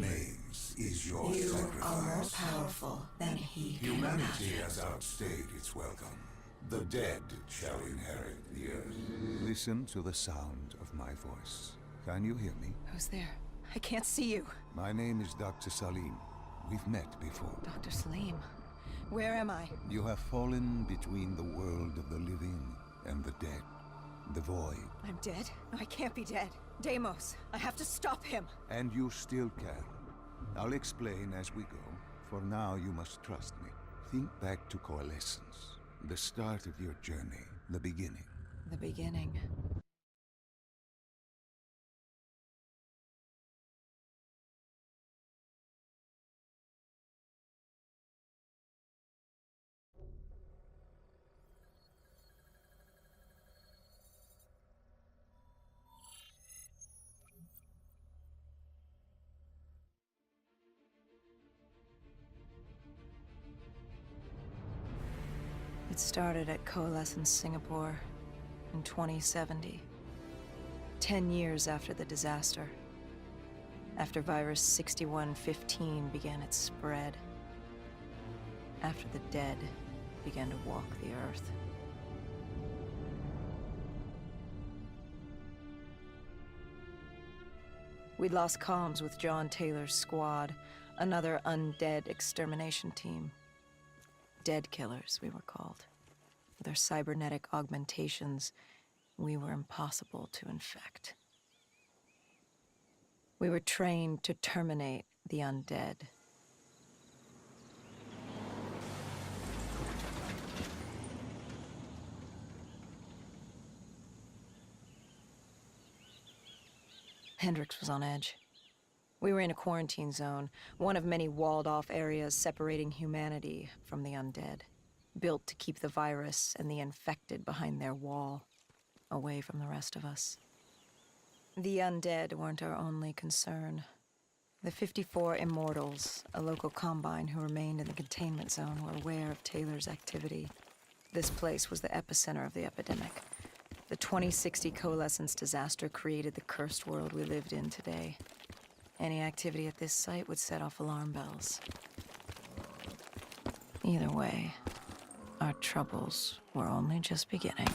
remains is your You sacrifice. are more powerful than he can Humanity imagine. has outstayed its welcome. The dead shall inherit the earth. Listen to the sound of my voice. Can you hear me? Who's there? I can't see you. My name is Dr. Salim. We've met before. Dr. Salim. Where am I? You have fallen between the world of the living and the dead. The void. I'm dead? No, I can't be dead. Deimos, I have to stop him. And you still can. I'll explain as we go. For now, you must trust me. Think back to Coalescence. The start of your journey. The beginning. The beginning. It started at Coalescence Singapore in 2070. 10 years after the disaster. After virus 6115 began its spread. After the dead began to walk the earth. We'd lost comms with John Taylor's squad, another undead extermination team. Dead killers, we were called. With our cybernetic augmentations, we were impossible to infect. We were trained to terminate the undead. Hendrix was on edge. We were in a quarantine zone, one of many walled-off areas separating humanity from the undead, built to keep the virus and the infected behind their wall, away from the rest of us. The undead weren't our only concern. The 54 Immortals, a local combine who remained in the containment zone, were aware of Taylor's activity. This place was the epicenter of the epidemic. The 2060 Coalescence disaster created the cursed world we lived in today. Any activity at this site would set off alarm bells. Either way, our troubles were only just beginning.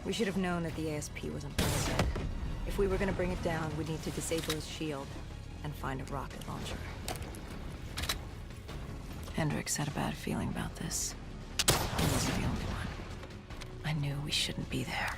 We should have known that the ASP wasn't dead. If we were gonna bring it down, we'd need to disable his shield and find a rocket launcher. Hendrix had a bad feeling about this. He wasn't the only one. I knew we shouldn't be there.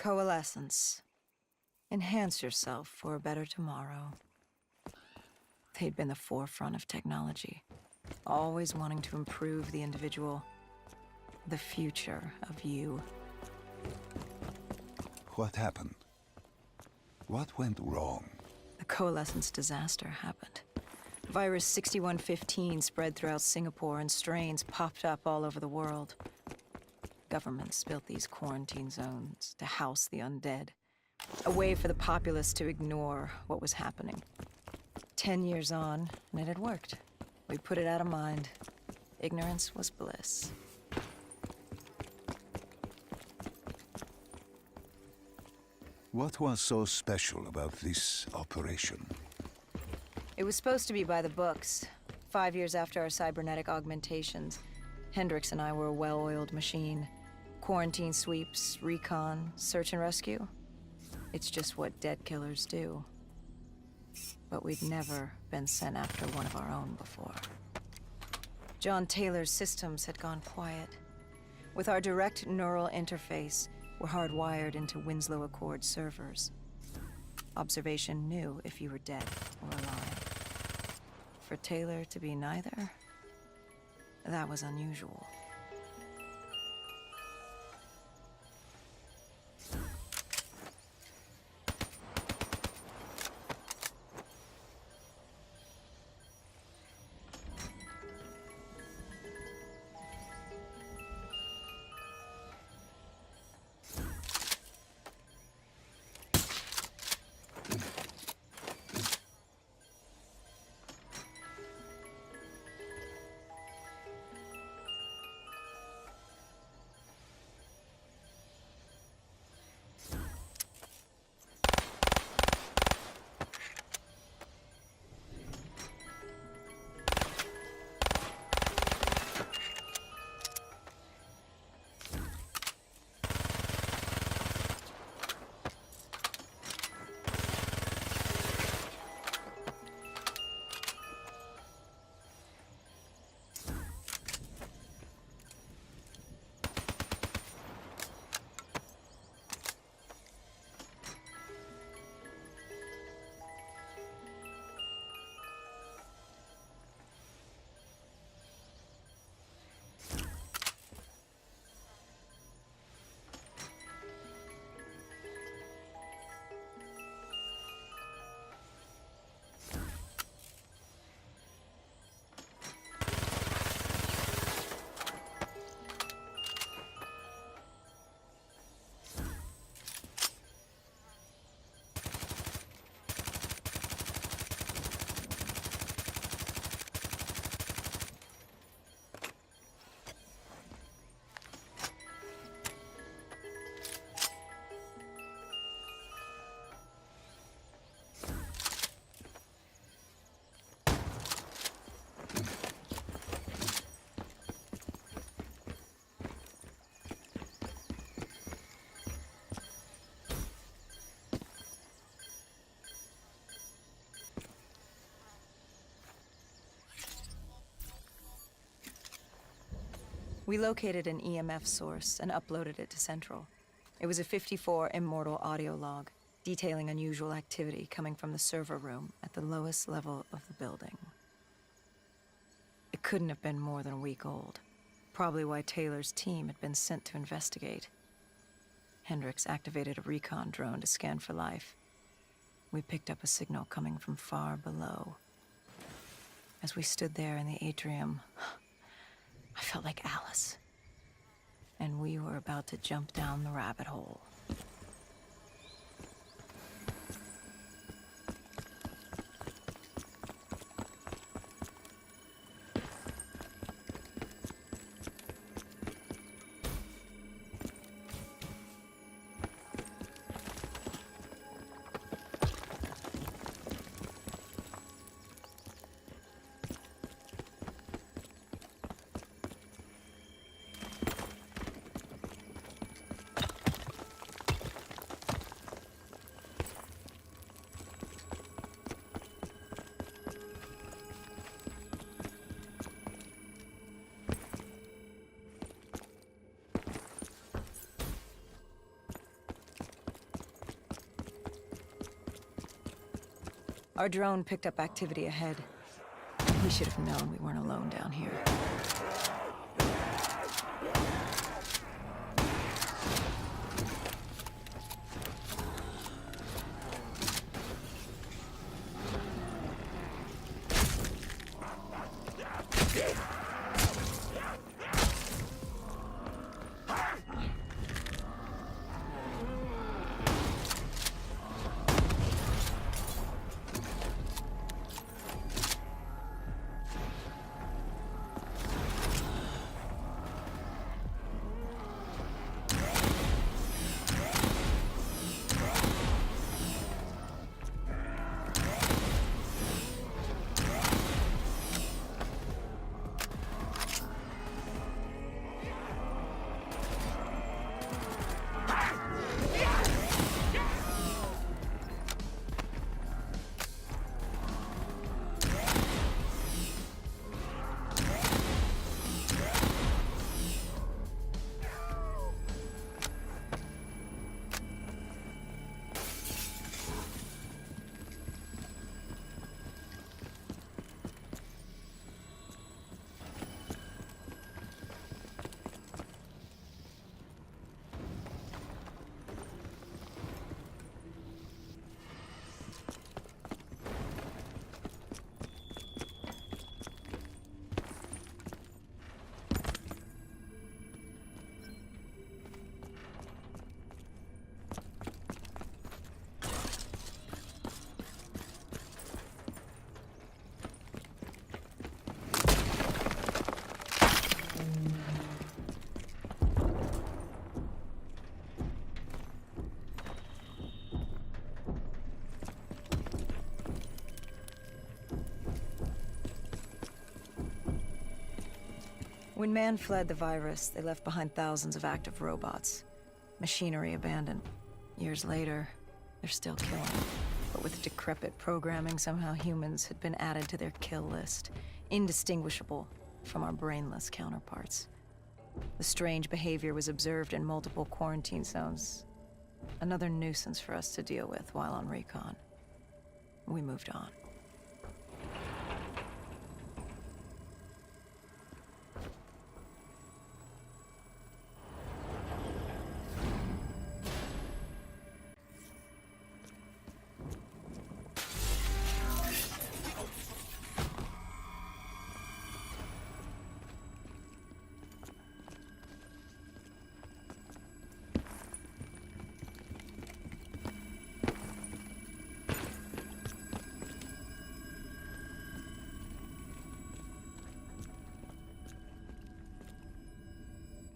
Coalescence. Enhance yourself for a better tomorrow. They'd been the forefront of technology, always wanting to improve the individual, the future of you. What happened? What went wrong? The Coalescence disaster happened. Virus 6115 spread throughout Singapore and strains popped up all over the world. Governments built these quarantine zones to house the undead, a way for the populace to ignore what was happening. 10 years on, and it had worked. We put it out of mind. Ignorance was bliss. What was so special about this operation? It was supposed to be by the books. 5 years after our cybernetic augmentations, Hendricks and I were a well-oiled machine. Quarantine sweeps, recon, search and rescue. It's just what dead killers do. But we'd never been sent after one of our own before. John Taylor's systems had gone quiet. With our direct neural interface, we're hardwired into Winslow Accord servers. Observation knew if you were dead or alive. For Taylor to be neither, that was unusual. We located an EMF source and uploaded it to Central. It was a 54 immortal audio log, detailing unusual activity coming from the server room at the lowest level of the building. It couldn't have been more than a week old, probably why Taylor's team had been sent to investigate. Hendricks activated a recon drone to scan for life. We picked up a signal coming from far below. As we stood there in the atrium, I felt like Alice. And we were about to jump down the rabbit hole. Our drone picked up activity ahead. We should have known we weren't alone down here. When man fled the virus, they left behind thousands of active robots. Machinery abandoned. Years later, they're still killing. But with decrepit programming, somehow humans had been added to their kill list, indistinguishable from our brainless counterparts. The strange behavior was observed in multiple quarantine zones. Another nuisance for us to deal with while on recon. We moved on.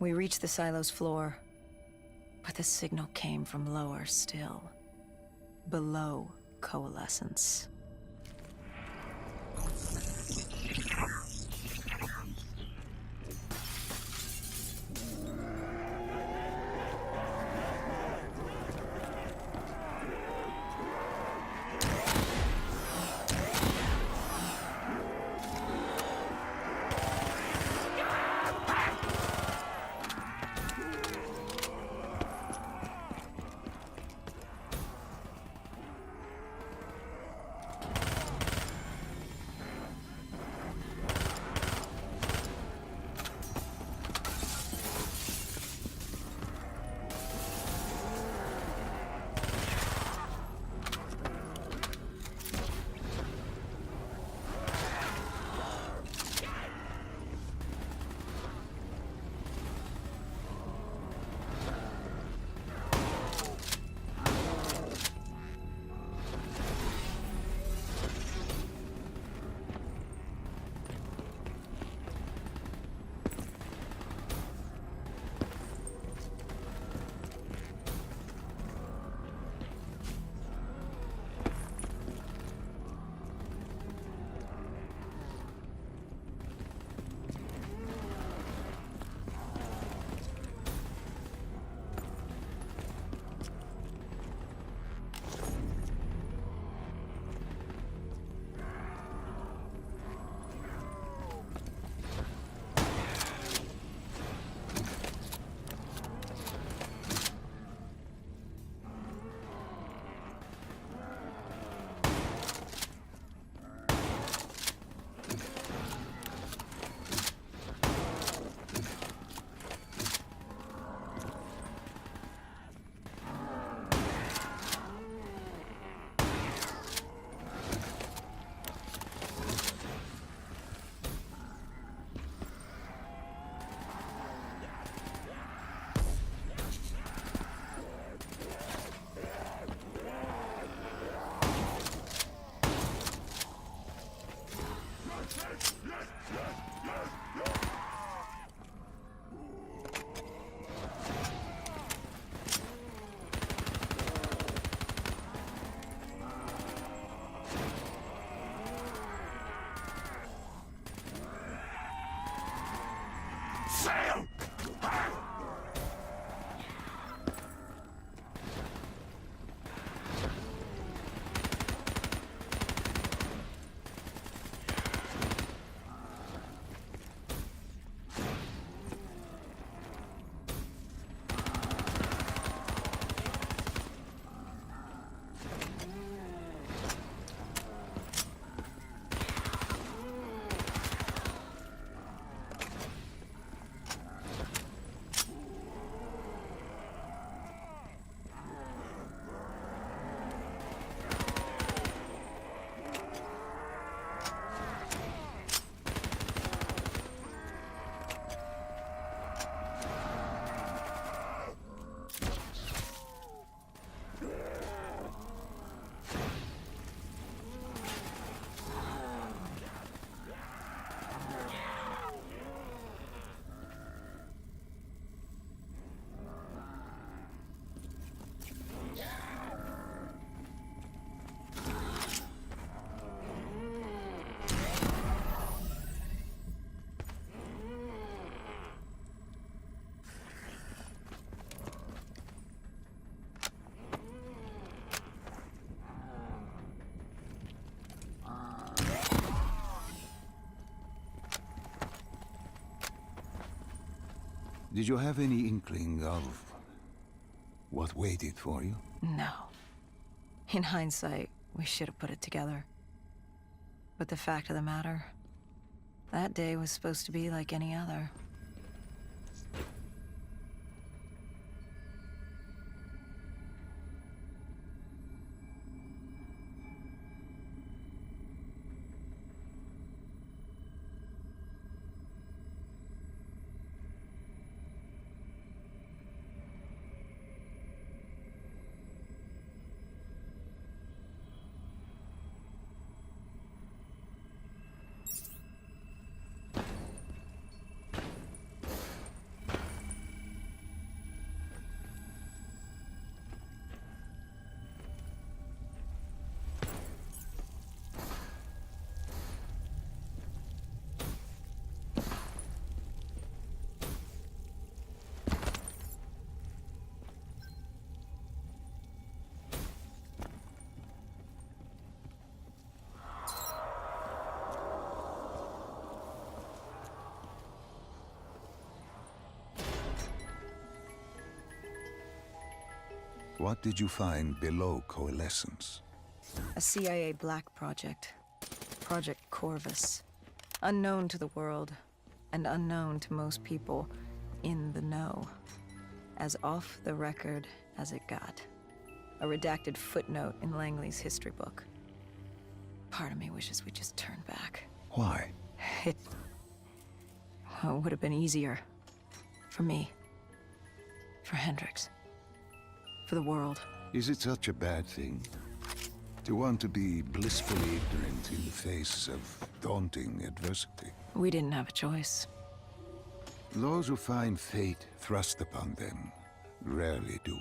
We reached the silo's floor, but the signal came from lower still, below coalescence. Did you have any inkling of what waited for you? No. In hindsight, we should have put it together. But the fact of the matter, that day was supposed to be like any other. What did you find below Coalescence? A CIA black project. Project Corvus. Unknown to the world, and unknown to most people in the know. As off the record as it got. A redacted footnote in Langley's history book. Part of me wishes we just turned back. Why? It would have been easier. For me. For Hendricks. For the world. Is it such a bad thing? To want to be blissfully ignorant in the face of daunting adversity? We didn't have a choice. Those who find fate thrust upon them rarely do.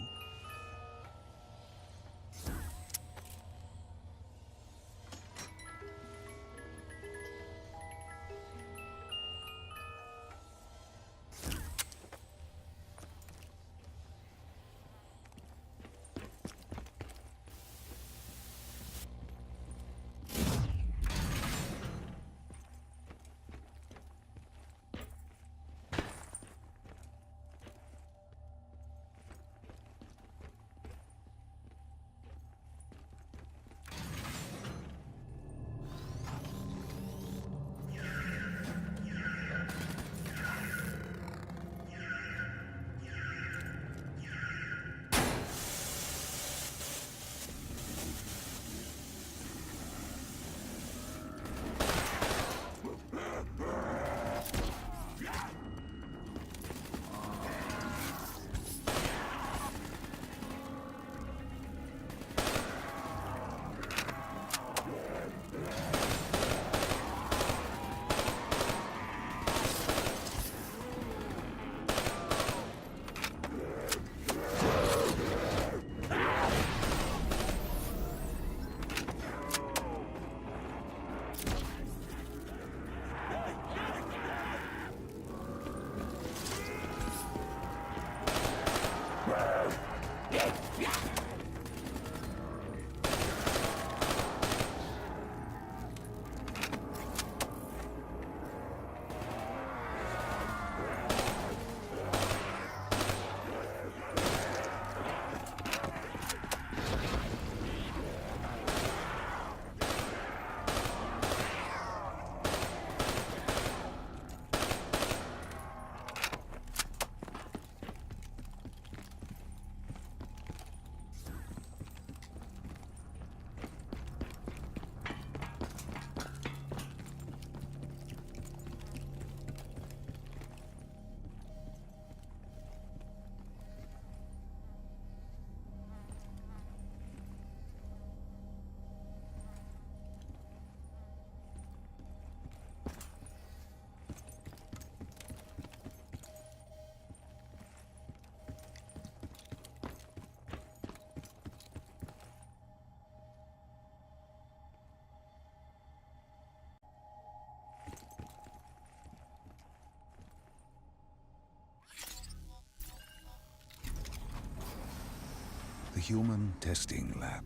The human testing lab.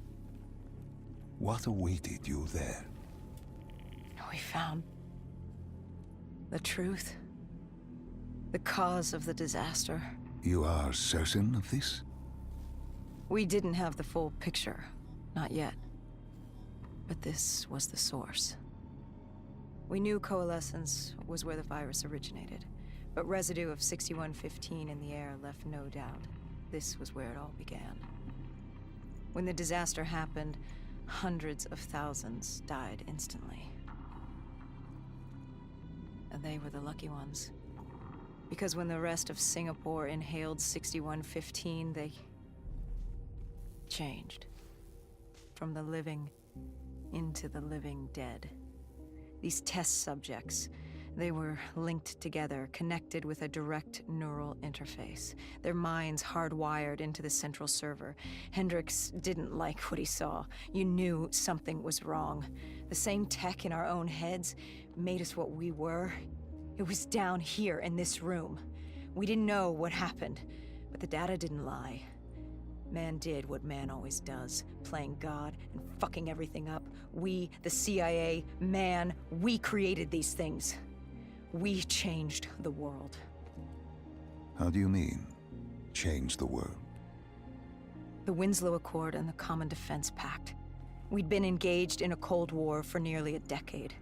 What awaited you there? We found the truth. The cause of the disaster. You are certain of this? We didn't have the full picture. Not yet. But this was the source. We knew coalescence was where the virus originated, but residue of 6115 in the air left no doubt. This was where it all began. When the disaster happened, hundreds of thousands died instantly. And they were the lucky ones. Because when the rest of Singapore inhaled 6115, they changed. From the living into the living dead. These test subjects, they were linked together, connected with a direct neural interface. Their minds hardwired into the central server. Hendricks didn't like what he saw. You knew something was wrong. The same tech in our own heads made us what we were. It was down here in this room. We didn't know what happened, but the data didn't lie. Man did what man always does, playing God and fucking everything up. We, the CIA, man, we created these things. We changed the world. How do you mean, change the world? The Winslow Accord and the Common Defense Pact. We'd been engaged in a Cold War for nearly a decade.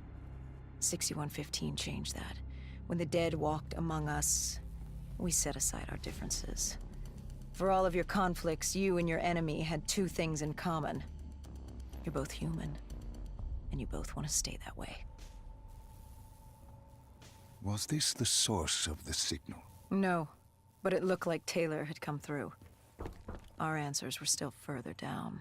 6115 changed that. When the dead walked among us, we set aside our differences. For all of your conflicts, you and your enemy had two things in common. You're both human, and you both want to stay that way. Was this the source of the signal? No, but it looked like Taylor had come through. Our answers were still further down.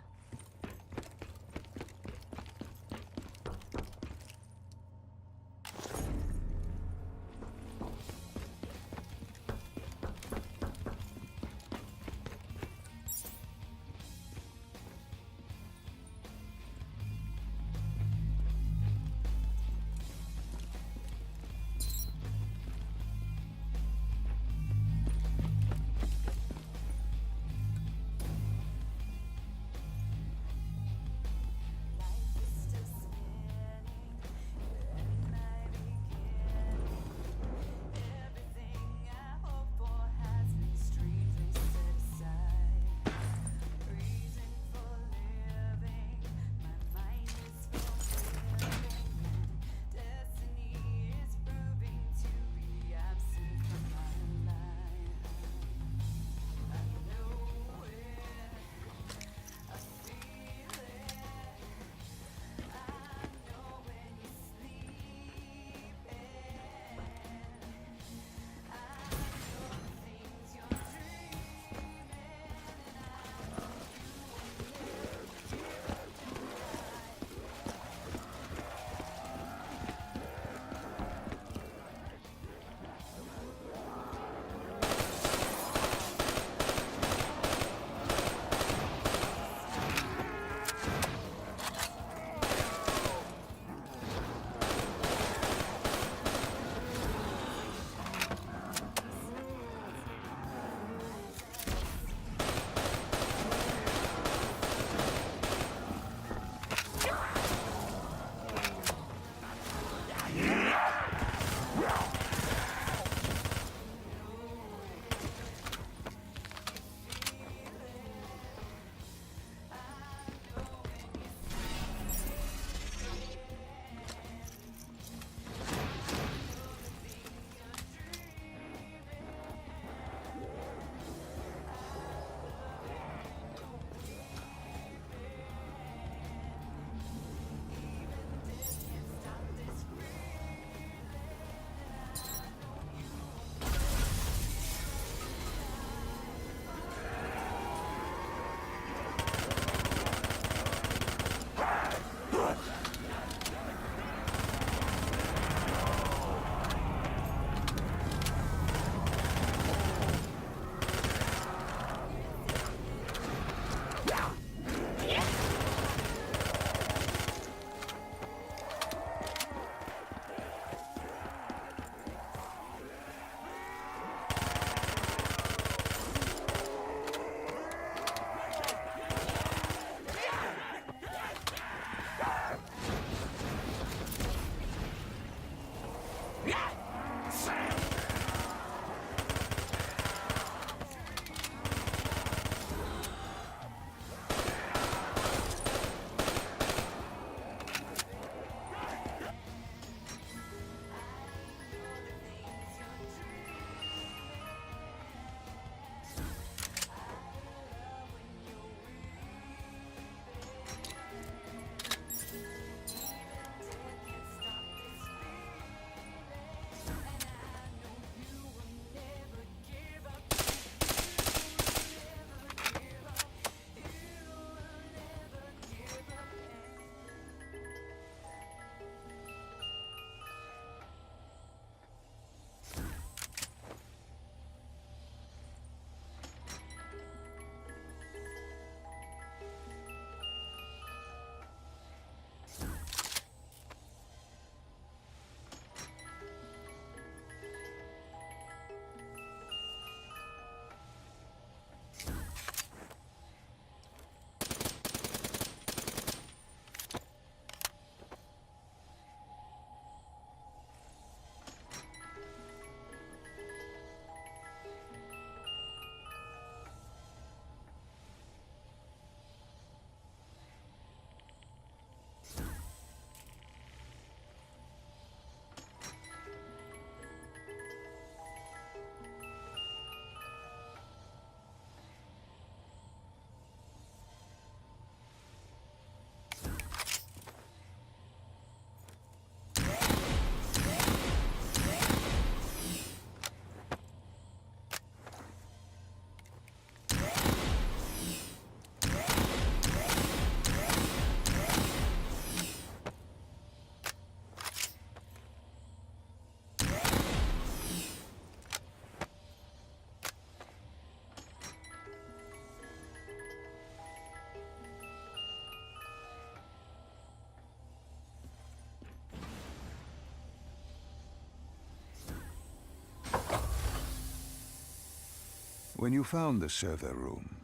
When you found the server room,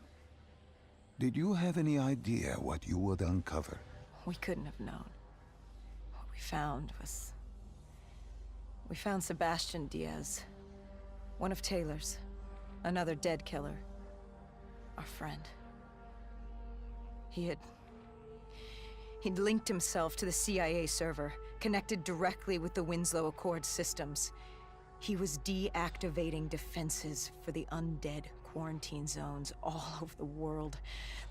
did you have any idea what you would uncover? We couldn't have known. What we found was... We found Sebastian Diaz. One of Taylor's. Another dead killer. Our friend. He'd linked himself to the CIA server, connected directly with the Winslow Accord systems. He was deactivating defenses for the undead quarantine zones all over the world.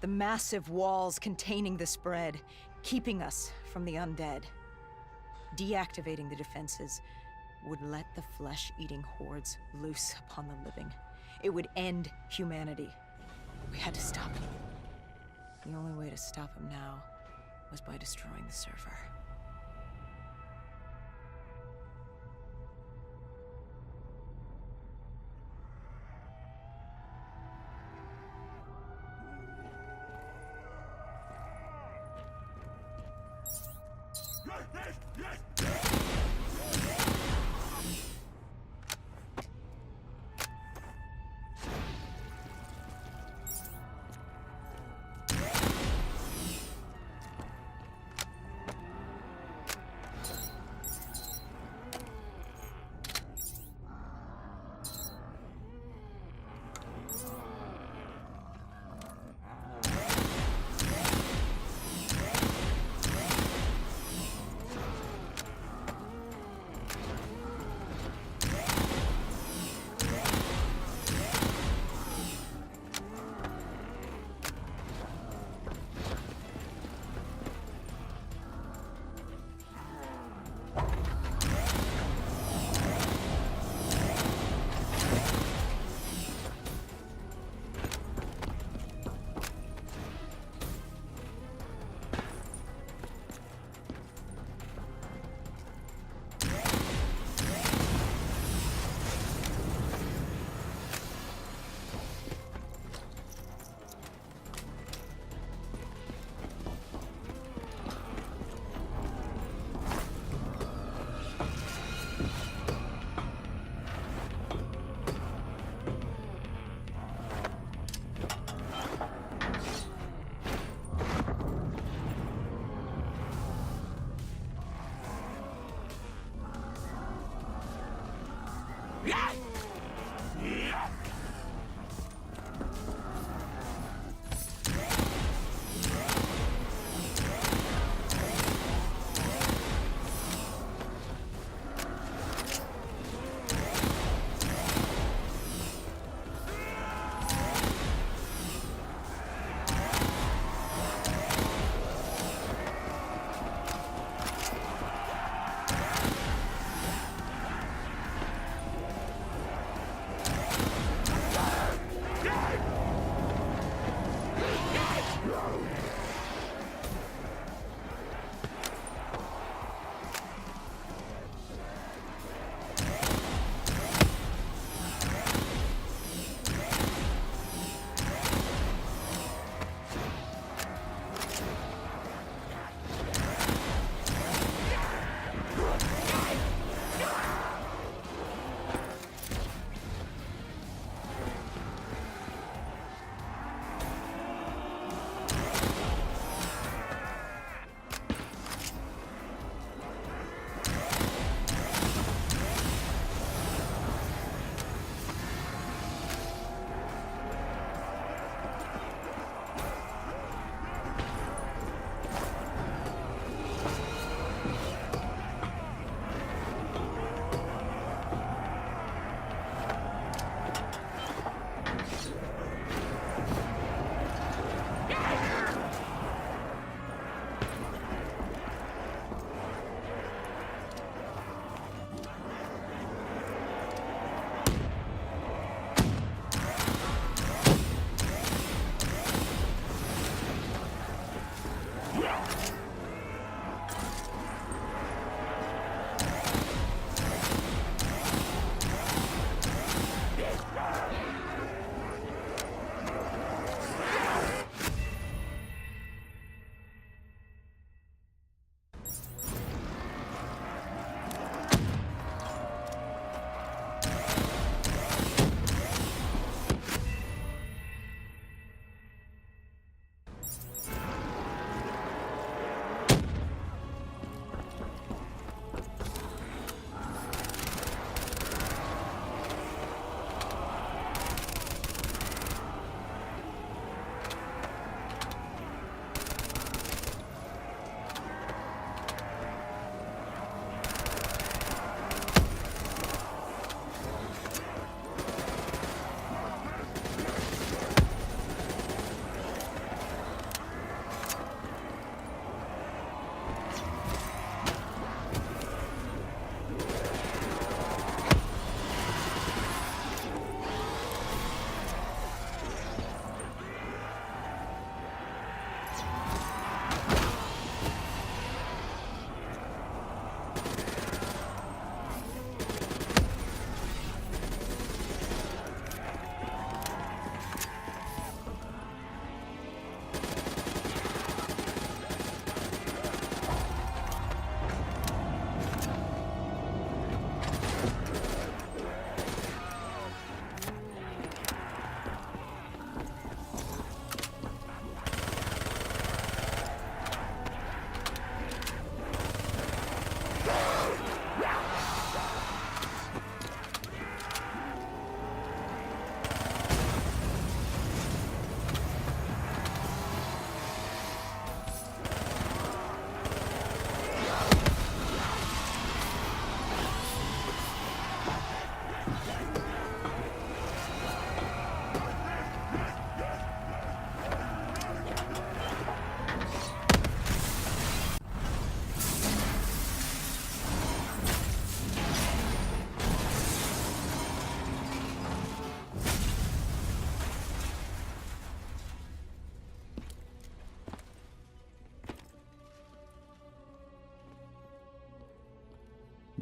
The massive walls containing the spread, keeping us from the undead. Deactivating the defenses would let the flesh-eating hordes loose upon the living. It would end humanity. We had to stop him. The only way to stop him now was by destroying the server.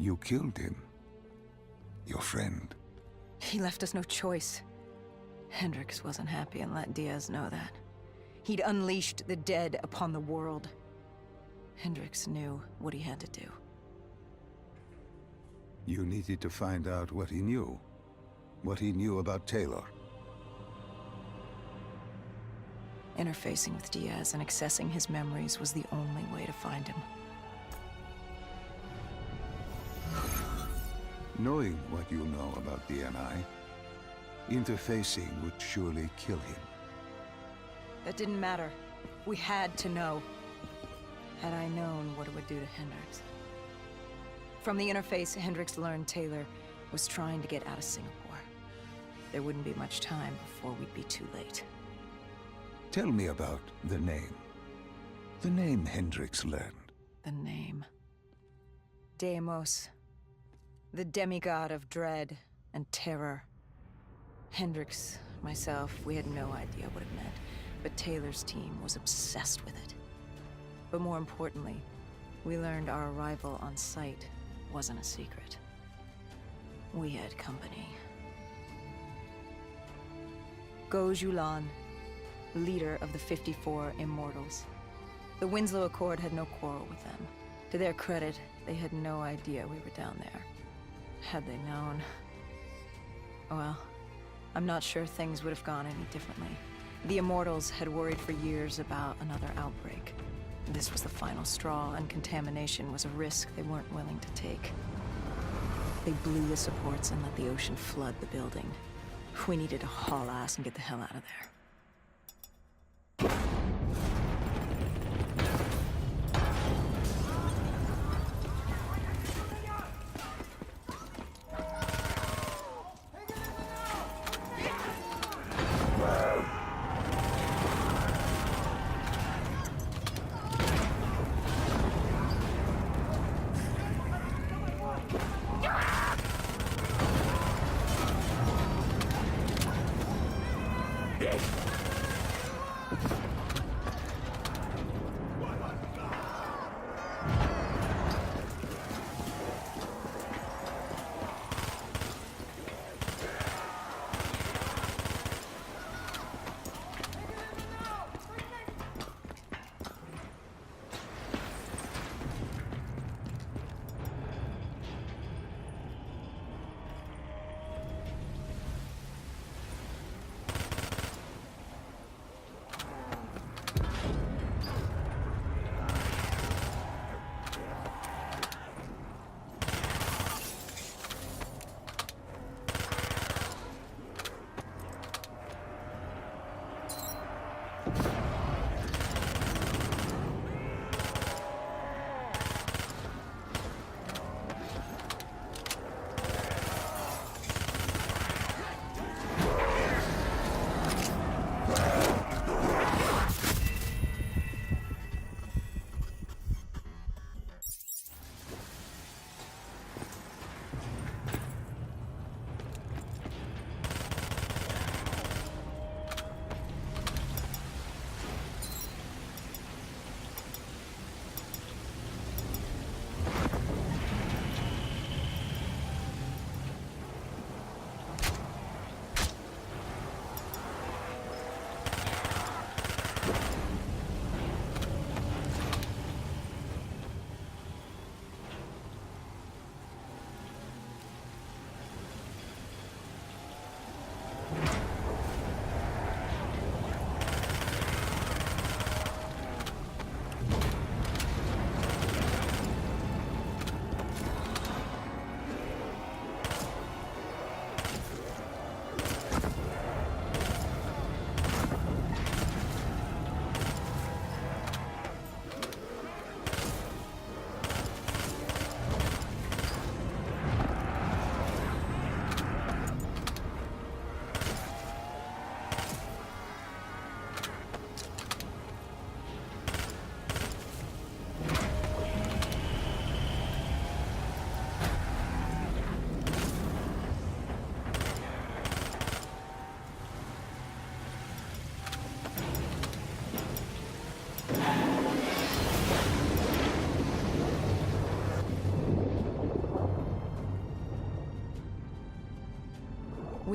You killed him. Your friend. He left us no choice. Hendricks wasn't happy and let Diaz know that. He'd unleashed the dead upon the world. Hendricks knew what he had to do. You needed to find out what he knew. What he knew about Taylor. Interfacing with Diaz and accessing his memories was the only way to find him. Knowing what you know about DNI, interfacing would surely kill him. That didn't matter. We had to know. Had I known what it would do to Hendricks. From the interface, Hendricks learned Taylor was trying to get out of Singapore. There wouldn't be much time before we'd be too late. Tell me about the name. The name Hendricks learned. The name. Deimos. The demigod of dread and terror. Hendricks, myself, we had no idea what it meant, but Taylor's team was obsessed with it. But more importantly, we learned our arrival on site wasn't a secret. We had company. Go Julan, leader of the 54 Immortals. The Winslow Accord had no quarrel with them. To their credit, they had no idea we were down there. Had they known... well, I'm not sure things would have gone any differently. The Immortals had worried for years about another outbreak. This was the final straw, and contamination was a risk they weren't willing to take. They blew the supports and let the ocean flood the building. We needed to haul ass and get the hell out of there.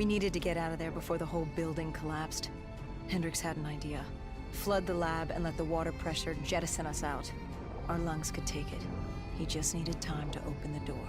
We needed to get out of there before the whole building collapsed. Hendricks had an idea. Flood the lab and let the water pressure jettison us out. Our lungs could take it. He just needed time to open the door.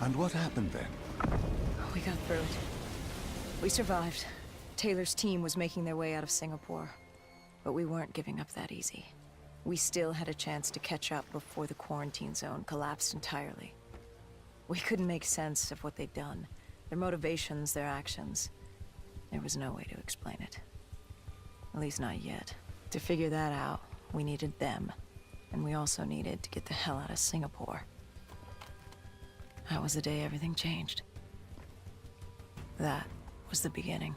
And what happened then? We got through it. We survived. Taylor's team was making their way out of Singapore. But we weren't giving up that easy. We still had a chance to catch up before the quarantine zone collapsed entirely. We couldn't make sense of what they'd done. Their motivations, their actions. There was no way to explain it. At least not yet. To figure that out, we needed them. And we also needed to get the hell out of Singapore. That was the day everything changed. That was the beginning.